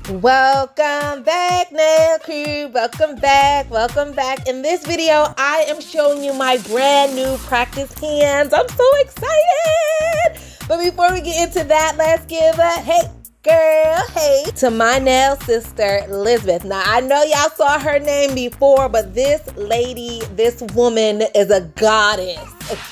Welcome back, nail crew. Welcome back. Welcome back. In this video, I am showing you my brand new practice hands. I'm so excited. But before we get into that, let's give a hey to my nail sister, Lizbeth. Now, I know y'all saw her name before, but this lady, this woman is a goddess.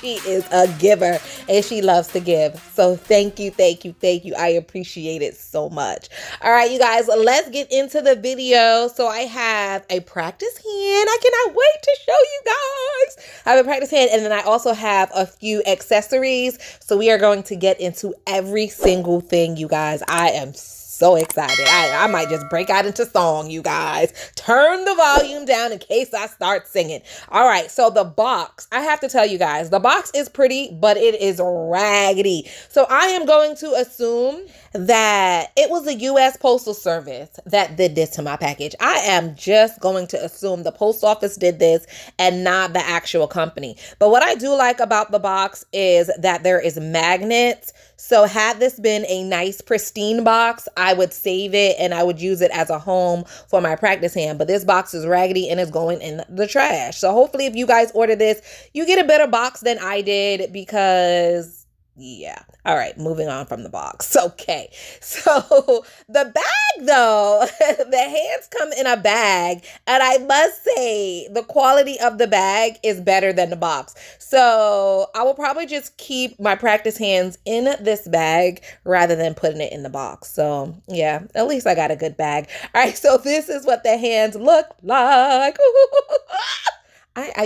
She is a giver and she loves to give. So thank you, thank you, thank you. I appreciate it so much. All right, you guys, let's get into the video. So I have a practice hand. I cannot wait to show you guys. I have a practice hand, and then I also have a few accessories. So we are going to get into every single thing, you guys. I am so excited. I might just break out into song, you guys. Turn the volume down in case I start singing. All right, so the box, I have to tell you guys, the box is pretty, but it is raggedy. So I am going to assume that it was the U.S. Postal Service that did this to my package. I am just going to assume the post office did this and not the actual company. But what I do like about the box is that there is magnets. So had this been a nice pristine box, I would save it and I would use it as a home for my practice hand. But this box is raggedy and it's going in the trash. So hopefully if you guys order this, you get a better box than I did because yeah. All right, moving on from the box. Okay, so the bag though, the hands come in a bag, and I must say the quality of the bag is better than the box. So I will probably just keep my practice hands in this bag rather than putting it in the box. So yeah, at least I got a good bag. All right, so this is what the hands look like.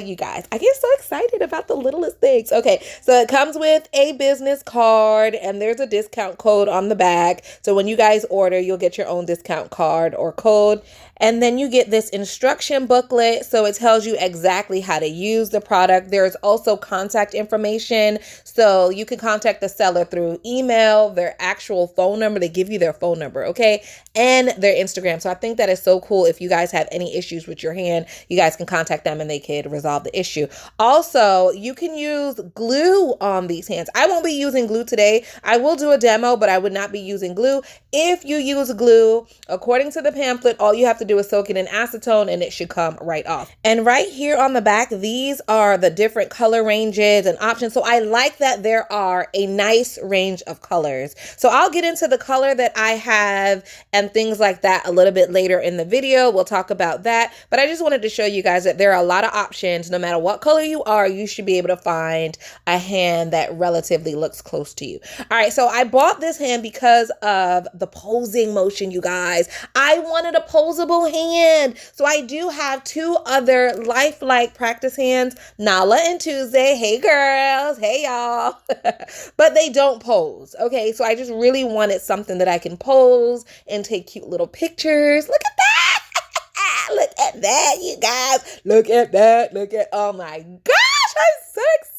You guys, I get so excited about the littlest things. Okay, so it comes with a business card and there's a discount code on the back. So when you guys order, you'll get your own discount card or code. And then you get this instruction booklet. So it tells you exactly how to use the product. There's also contact information. So you can contact the seller through email, their actual phone number. They give you their phone number, okay? And their Instagram. So I think that is so cool. If you guys have any issues with your hand, you guys can contact them and they can resolve the issue. Also, you can use glue on these hands. I won't be using glue today. I will do a demo, but I would not be using glue. If you use glue, according to the pamphlet, all you have to do is soak it in acetone and it should come right off. And right here on the back, these are the different color ranges and options. So I like that there are a nice range of colors. So I'll get into the color that I have and things like that a little bit later in the video. We'll talk about that. But I just wanted to show you guys that there are a lot of options. No matter what color you are, you should be able to find a hand that relatively looks close to you. All right, so I bought this hand because of the posing motion, you guys. I wanted a poseable hand. So I do have two other lifelike practice hands, Nala and Tuesday. Hey girls, hey y'all. But they don't pose, okay? So I just really wanted something that I can pose and take cute little pictures. Look at that. Look at that, you guys. Look at that. Look at, oh my gosh, I'm so excited.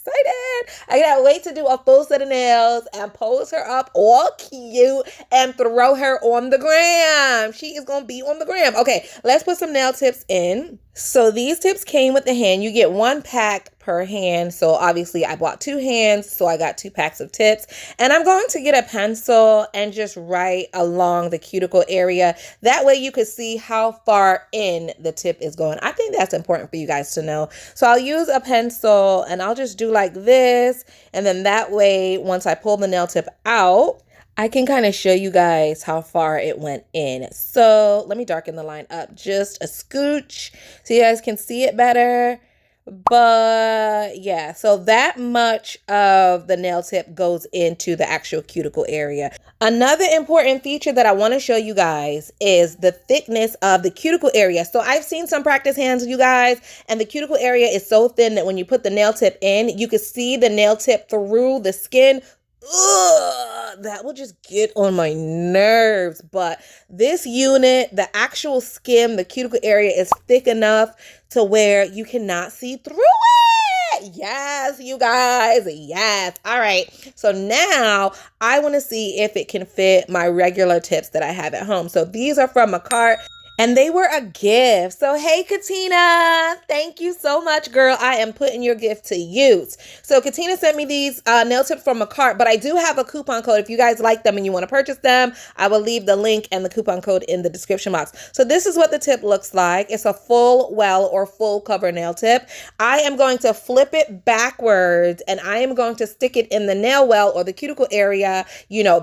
I cannot wait to do a full set of nails and pose her up all cute and throw her on the gram. She is going to be on the gram. Okay, let's put some nail tips in. So these tips came with the hand. You get one pack per hand. So obviously I bought two hands, so I got two packs of tips. And I'm going to get a pencil and just write along the cuticle area. That way you can see how far in the tip is going. I think that's important for you guys to know. So I'll use a pencil and I'll just do like this. And then that way, once I pull the nail tip out, I can kind of show you guys how far it went in. So let me darken the line up just a scooch so you guys can see it better. But yeah, so that much of the nail tip goes into the actual cuticle area. Another important feature that I want to show you guys is the thickness of the cuticle area. So I've seen some practice hands, you guys, and the cuticle area is so thin that when you put the nail tip in, you can see the nail tip through the skin. Ugh, that will just get on my nerves. But this unit, the actual skin, the cuticle area is thick enough to where you cannot see through it. Yes, you guys. Yes. All right. So now I want to see if it can fit my regular tips that I have at home. So these are from a cart. And they were a gift. So, hey, Katina, thank you so much, girl. I am putting your gift to use. So, Katina sent me these nail tips from a cart, but I do have a coupon code. If you guys like them and you want to purchase them, I will leave the link and the coupon code in the description box. So, this is what the tip looks like. It's a full well or full cover nail tip. I am going to flip it backwards and I am going to stick it in the nail well or the cuticle area,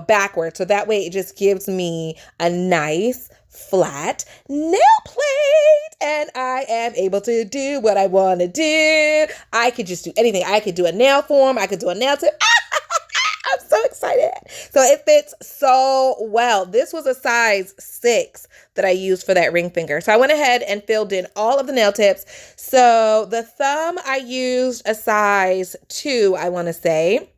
backwards. So that way it just gives me a nice flat nail plate and I am able to do what I want to do. I could just do anything. I could do a nail form. I could do a nail tip. I'm so excited. So it fits so well. This was a size 6 that I used for that ring finger. So I went ahead and filled in all of the nail tips. So the thumb, I used a size 2, I want to say.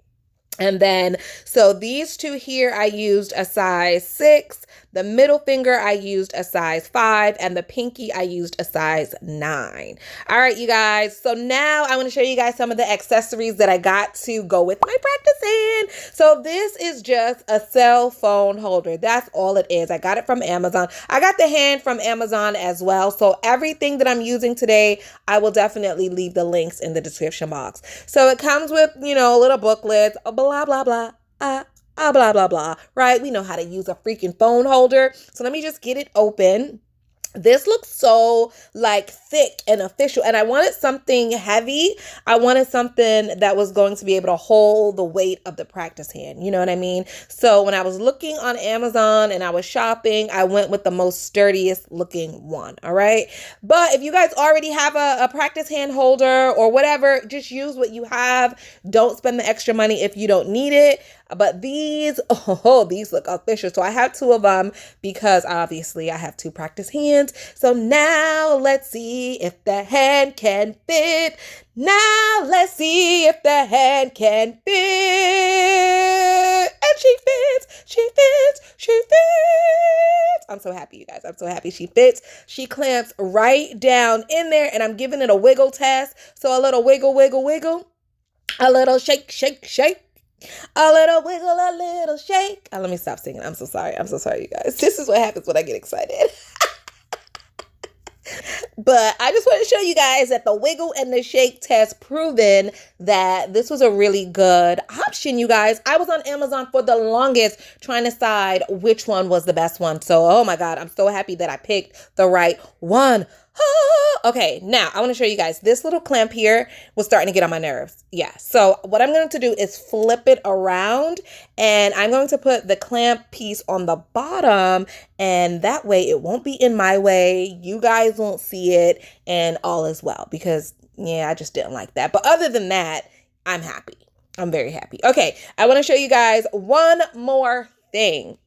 And then, so these two here, I used a size 6. The middle finger, I used a size 5. And the pinky, I used a size 9. All right, you guys. So now I want to show you guys some of the accessories that I got to go with my practice hand. So this is just a cell phone holder. That's all it is. I got it from Amazon. I got the hand from Amazon as well. So everything that I'm using today, I will definitely leave the links in the description box. So it comes with, little booklets, blah, blah, blah, blah, blah, blah, right? We know how to use a freaking phone holder. So let me just get it open. This looks so thick and official, and I wanted something heavy. I wanted something that was going to be able to hold the weight of the practice hand. You know what I mean? So when I was looking on Amazon and I was shopping, I went with the most sturdiest looking one. All right. But if you guys already have a practice hand holder or whatever, just use what you have. Don't spend the extra money if you don't need it. But these look official. So I have 2 of them because obviously I have 2 practice hands. So now let's see if the hand can fit. Now let's see if the hand can fit. And she fits, she fits, she fits. I'm so happy, you guys. I'm so happy she fits. She clamps right down in there and I'm giving it a wiggle test. So a little wiggle, wiggle, wiggle. A little shake, shake, shake. A little wiggle, a little shake. Let me stop singing. I'm so sorry. I'm so sorry, you guys. This is what happens when I get excited. But I just want to show you guys that the wiggle and the shake test proven that this was a really good option, you guys. I was on Amazon for the longest trying to decide which one was the best one. So, oh my God, I'm so happy that I picked the right one. Okay, now I want to show you guys this little clamp here was starting to get on my nerves. Yeah, so what I'm going to do is flip it around and I'm going to put the clamp piece on the bottom and that way it won't be in my way. You guys won't see it and all is well because, yeah, I just didn't like that. But other than that, I'm happy. I'm very happy. Okay, I want to show you guys one more thing.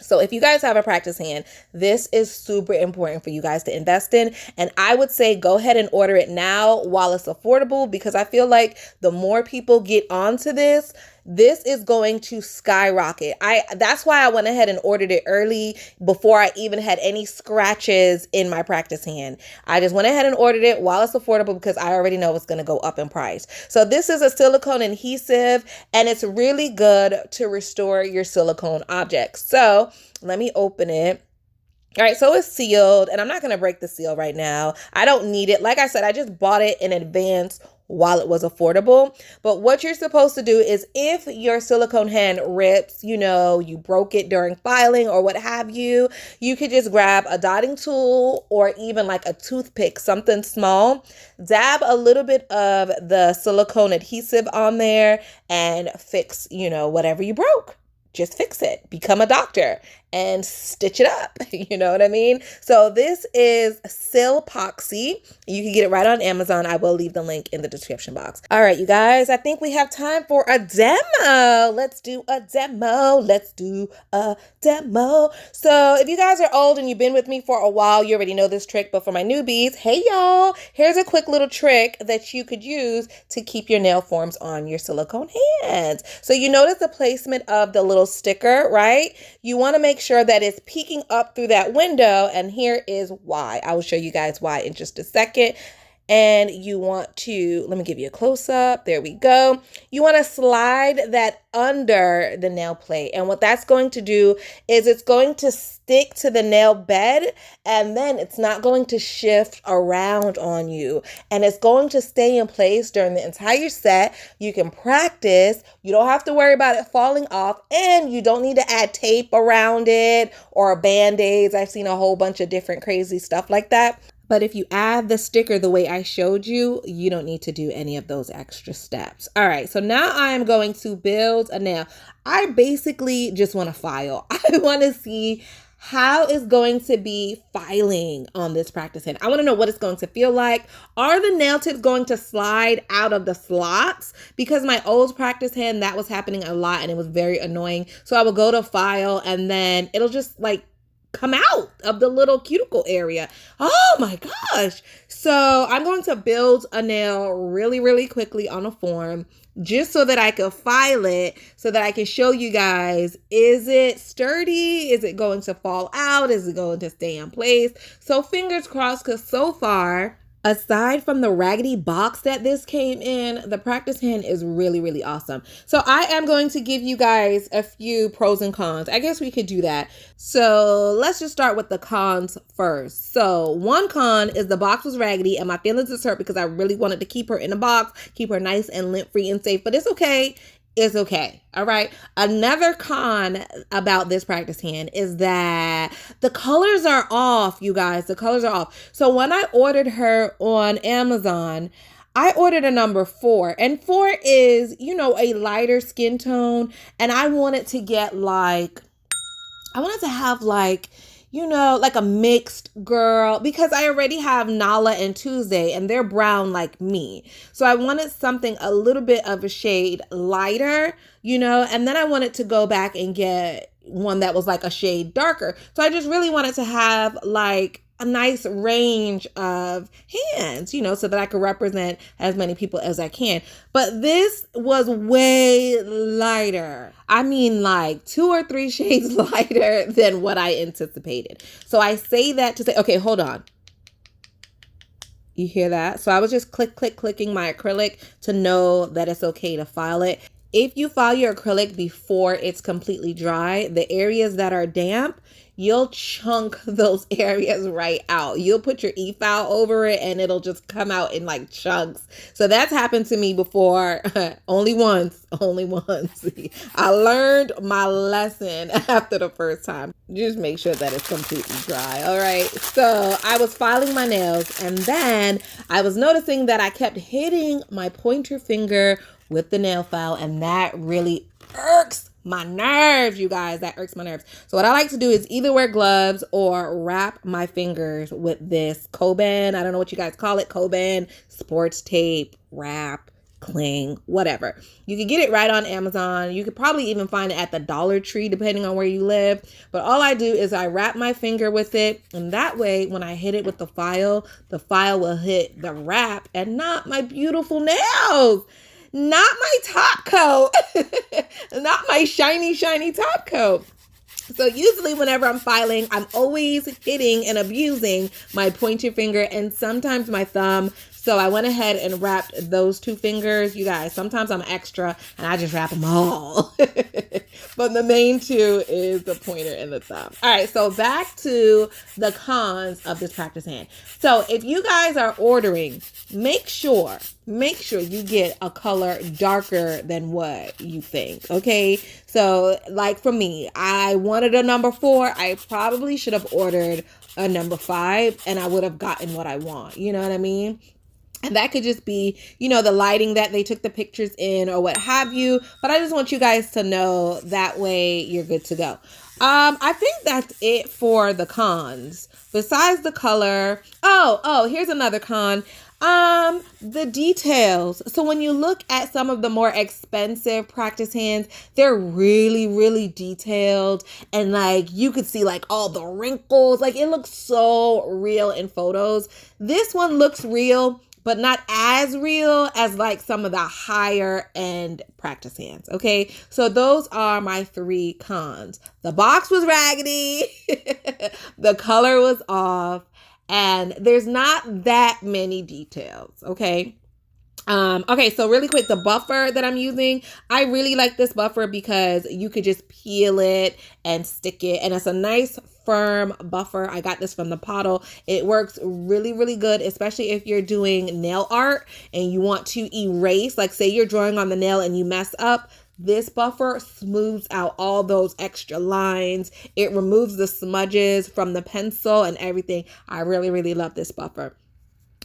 So if you guys have a practice hand, this is super important for you guys to invest in. And I would say go ahead and order it now while it's affordable because I feel like the more people get onto this is going to skyrocket. That's why I went ahead and ordered it early before I even had any scratches in my practice hand. I just went ahead and ordered it while it's affordable because I already know it's going to go up in price. So this is a silicone adhesive and it's really good to restore your silicone objects. So let me open it. All right, so it's sealed and I'm not going to break the seal right now. I don't need it. Like I said, I just bought it in advance while it was affordable. But what you're supposed to do is if your silicone hand rips, you broke it during filing or what have you, you could just grab a dotting tool or even like a toothpick, something small, dab a little bit of the silicone adhesive on there and fix, whatever you broke. Just fix it. Become a doctor and stitch it up. You know what I mean? So this is Silpoxy. You can get it right on Amazon. I will leave the link in the description box. All right, you guys, I think we have time for a demo. Let's do a demo. Let's do a demo. So if you guys are old and you've been with me for a while, you already know this trick. But for my newbies, hey y'all, here's a quick little trick that you could use to keep your nail forms on your silicone hands. So you notice the placement of the little sticker, right? You want to make sure that it's peeking up through that window. And here is why. I will show you guys why in just a second. and you want to, let me give you a close up. There we go. You want to slide that under the nail plate. And what that's going to do is it's going to stick to the nail bed, and then it's not going to shift around on you. And it's going to stay in place during the entire set. You can practice. You don't have to worry about it falling off, and you don't need to add tape around it or band-aids. I've seen a whole bunch of different crazy stuff like that. But if you add the sticker the way I showed you, you don't need to do any of those extra steps. All right, so now I am going to build a nail. I basically just want to file. I want to see how it's going to be filing on this practice hand. I want to know what it's going to feel like. Are the nail tips going to slide out of the slots? Because my old practice hand, that was happening a lot and it was very annoying. So I would go to file and then it'll just like come out of the little cuticle area. Oh my gosh. So I'm going to build a nail really, really quickly on a form just so that I can file it, so that I can show you guys, is it sturdy? Is it going to fall out? Is it going to stay in place? So fingers crossed, because so far, aside from the raggedy box that this came in, the practice hand is really, really awesome. So I am going to give you guys a few pros and cons. I guess we could do that. So let's just start with the cons first. So one con is the box was raggedy and my feelings is hurt because I really wanted to keep her in the box, keep her nice and lint-free and safe, but it's okay. It's okay. All right. Another con about this practice hand is that the colors are off, you guys. The colors are off. So when I ordered her on Amazon, I ordered a number 4, and 4 is, you know, a lighter skin tone. And I wanted to get like, I wanted to have like, you know, like a mixed girl, because I already have Nala and Tuesday and they're brown like me. So I wanted something a little bit of a shade lighter, you know, and then I wanted to go back and get one that was like a shade darker. So I just really wanted to have like a nice range of hands, you know, so that I could represent as many people as I can. But this was way lighter. I mean, like 2 or 3 shades lighter than what I anticipated. So I say that to say, okay, hold on. You hear that? So I was just clicking my acrylic to know that it's okay to file it. If you file your acrylic before it's completely dry, the areas that are damp, you'll chunk those areas right out. You'll put your e-file over it and it'll just come out in like chunks. So that's happened to me before. only once. I learned my lesson after the first time. Just make sure that it's completely dry. All right. So I was filing my nails and then I was noticing that I kept hitting my pointer finger with the nail file, and that really irks my nerves, you guys. That irks my nerves. So what I like to do is either wear gloves or wrap my fingers with this Coban. I don't know what you guys call it. Coban, sports tape, wrap, cling, whatever. You can get it right on Amazon. You could probably even find it at the Dollar Tree, depending on where you live. But all I do is I wrap my finger with it. And that way, when I hit it with the file will hit the wrap and not my beautiful nails. Not my top coat, not my shiny top coat. So usually whenever I'm filing, I'm always hitting and abusing my pointer finger and sometimes my thumb. So I went ahead and wrapped those 2 fingers. You guys, sometimes I'm extra and I just wrap them all. But the main 2 is the pointer and the thumb. All right, so back to the cons of this practice hand. So if you guys are ordering, make sure you get a color darker than what you think, okay? So like for me, I wanted a number 4. I probably should have ordered a number 5 and I would have gotten what I want. You know what I mean? And that could just be, you know, the lighting that they took the pictures in or what have you. But I just want you guys to know that way you're good to go. I think that's it for the cons. Besides the color. Oh, here's another con. The details. So when you look at some of the more expensive practice hands, they're really, really detailed. And like, you could see like all the wrinkles. Like it looks so real in photos. This one looks real, but not as real as like some of the higher end practice hands. Okay. So those are my 3 cons. The box was raggedy. The color was off. and there's not that many details, okay? Okay, so really quick, the buffer that I'm using, I really like this buffer because you could just peel it and stick it, and it's a nice firm buffer. I got this from the bottle. It works really, really good, especially if you're doing nail art and you want to erase, like say you're drawing on the nail and you mess up. This buffer smooths out all those extra lines. It removes the smudges from the pencil and everything. I really, really love this buffer.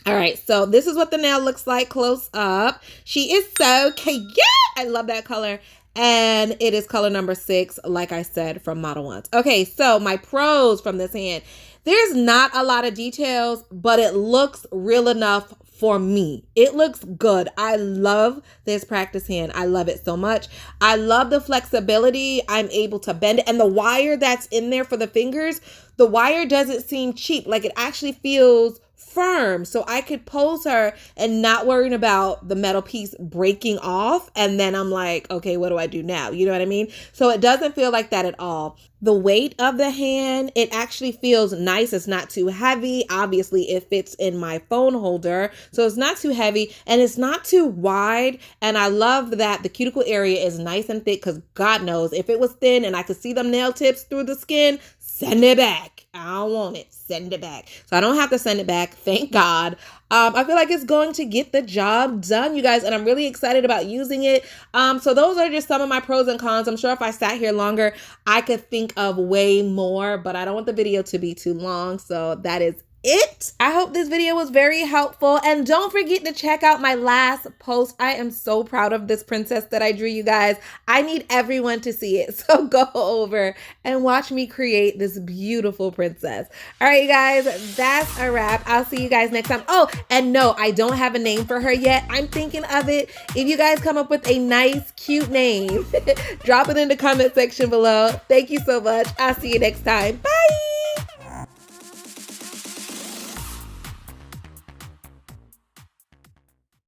All right, so this is what the nail looks like close up. She is so cute. I love that color. And it is color number 6, like I said, from Model 1. Okay, so my pros from this hand. There's not a lot of details, but it looks real enough for me. It looks good. I love this practice hand. I love it so much. I love the flexibility. I'm able to bend it. And the wire that's in there for the fingers, the wire doesn't seem cheap. Like it actually feels firm, so I could pose her and not worrying about the metal piece breaking off, and then I'm like, okay, what do I do now? You know what I mean? So it doesn't feel like that at all. The weight of the hand, it actually feels nice. It's not too heavy. Obviously, it fits in my phone holder, so it's not too heavy, and it's not too wide. And I love that the cuticle area is nice and thick, because God knows if it was thin and I could see them nail tips through the skin, send it back. I don't want it. Send it back. So I don't have to send it back. Thank God. I feel like it's going to get the job done, you guys, and I'm really excited about using it. So those are just some of my pros and cons. I'm sure if I sat here longer, I could think of way more, but I don't want the video to be too long. So that is it. I hope this video was very helpful, and don't forget to check out my last post. I am so proud of this princess that I drew, you guys. I need everyone to see it, so go over and watch me create this beautiful princess. All right, you guys, that's a wrap. I'll see you guys next time. Oh, and no, I don't have a name for her yet. I'm thinking of it. If you guys come up with a nice, cute name, drop it in the comment section below. Thank you so much. I'll see you next time. Bye.